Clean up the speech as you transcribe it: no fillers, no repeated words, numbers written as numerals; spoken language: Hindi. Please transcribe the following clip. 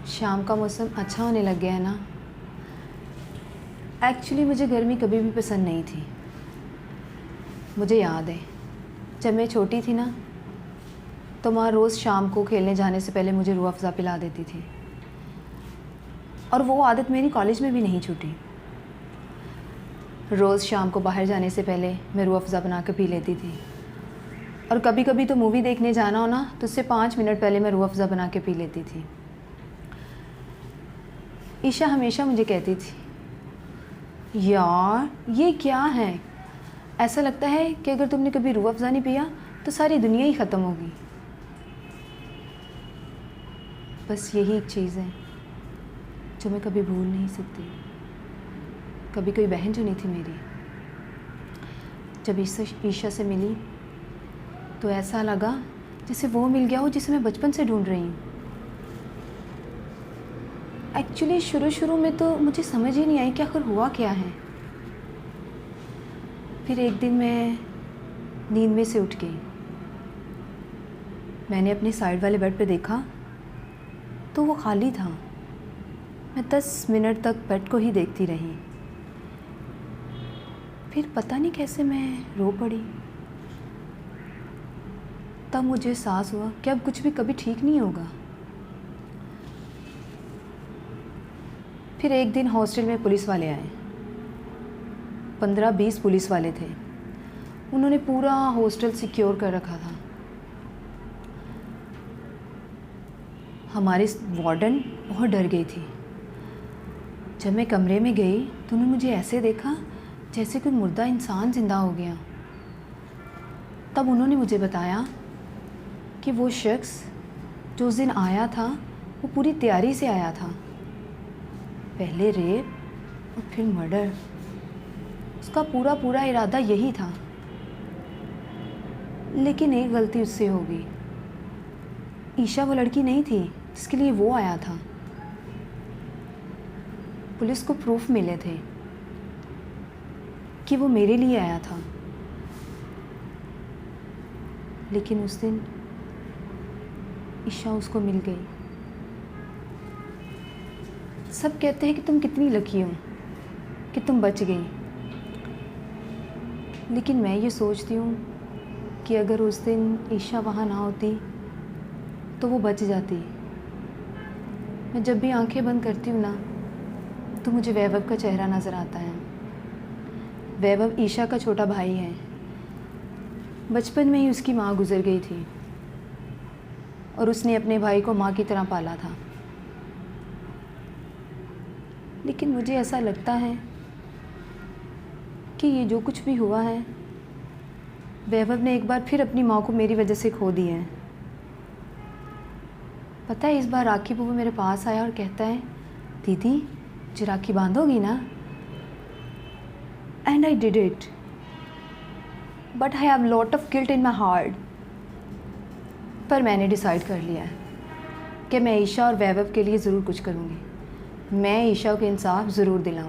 शाम का मौसम अच्छा होने लग गया है ना। एक्चुअली मुझे गर्मी कभी भी पसंद नहीं थी। मुझे याद है जब मैं छोटी थी ना, तो माँ रोज़ शाम को खेलने जाने से पहले मुझे रूह अफ़ज़ा पिला देती थी, और वो आदत मेरी कॉलेज में भी नहीं छूटी। रोज़ शाम को बाहर जाने से पहले मैं रूह अफ़ज़ा बना के पी लेती थी, और कभी कभी तो मूवी देखने जाना हो ना, तो उससे 5 मिनट पहले मैं रूह अफ़ज़ा बना के पी लेती थी। ईशा हमेशा मुझे कहती थी, यार ये क्या है, ऐसा लगता है कि अगर तुमने कभी रूह अफ़ज़ा नहीं पिया तो सारी दुनिया ही ख़त्म होगी। बस यही एक चीज़ है जो मैं कभी भूल नहीं सकती। कभी कोई बहन जो नहीं थी मेरी, जब ईशा से मिली तो ऐसा लगा जैसे वो मिल गया हो जिसे मैं बचपन से ढूंढ रही हूँ। एक्चुअली शुरू में तो मुझे समझ ही नहीं आई कि आखिर हुआ क्या है। फिर एक दिन मैं नींद में से उठ गई। मैंने अपने साइड वाले बेड पे देखा तो वो खाली था। मैं 10 मिनट तक बेड को ही देखती रही। फिर पता नहीं कैसे मैं रो पड़ी। तब मुझे एहसास हुआ कि अब कुछ भी कभी ठीक नहीं होगा। फिर एक दिन हॉस्टल में पुलिस वाले आए। 15-20 पुलिस वाले थे। उन्होंने पूरा हॉस्टल सिक्योर कर रखा था। हमारी वार्डन बहुत डर गई थी। जब मैं कमरे में गई तो उन्होंने मुझे ऐसे देखा जैसे कोई मुर्दा इंसान ज़िंदा हो गया। तब उन्होंने मुझे बताया कि वो शख्स जो उस दिन आया था वो पूरी तैयारी से आया था। पहले रेप और फिर मर्डर। उसका पूरा इरादा यही था। लेकिन एक गलती उससे हो गई। ईशा वो लड़की नहीं थी जिसके लिए वो आया था। पुलिस को प्रूफ मिले थे कि वो मेरे लिए आया था। लेकिन उस दिन ईशा उसको मिल गई। सब कहते हैं कि तुम कितनी लकी हो कि तुम बच गई, लेकिन मैं ये सोचती हूँ कि अगर उस दिन ईशा वहाँ ना होती तो वो बच जाती। मैं जब भी आंखें बंद करती हूँ ना, तो मुझे वैभव का चेहरा नज़र आता है। वैभव ईशा का छोटा भाई है। बचपन में ही उसकी माँ गुजर गई थी और उसने अपने भाई को माँ की तरह पाला था। लेकिन मुझे ऐसा लगता है कि ये जो कुछ भी हुआ है, वैभव ने एक बार फिर अपनी माँ को मेरी वजह से खो दिया है। पता है, इस बार राखी पे वो मेरे पास आया और कहता है, दीदी मुझे राखी बांधोगी ना? And I did it, but I have lot of guilt in my heart. पर मैंने डिसाइड कर लिया है कि मैं ईशा और वैभव के लिए ज़रूर कुछ करूँगी। मैं ईशा को इंसाफ ज़रूर दिलाऊँगी।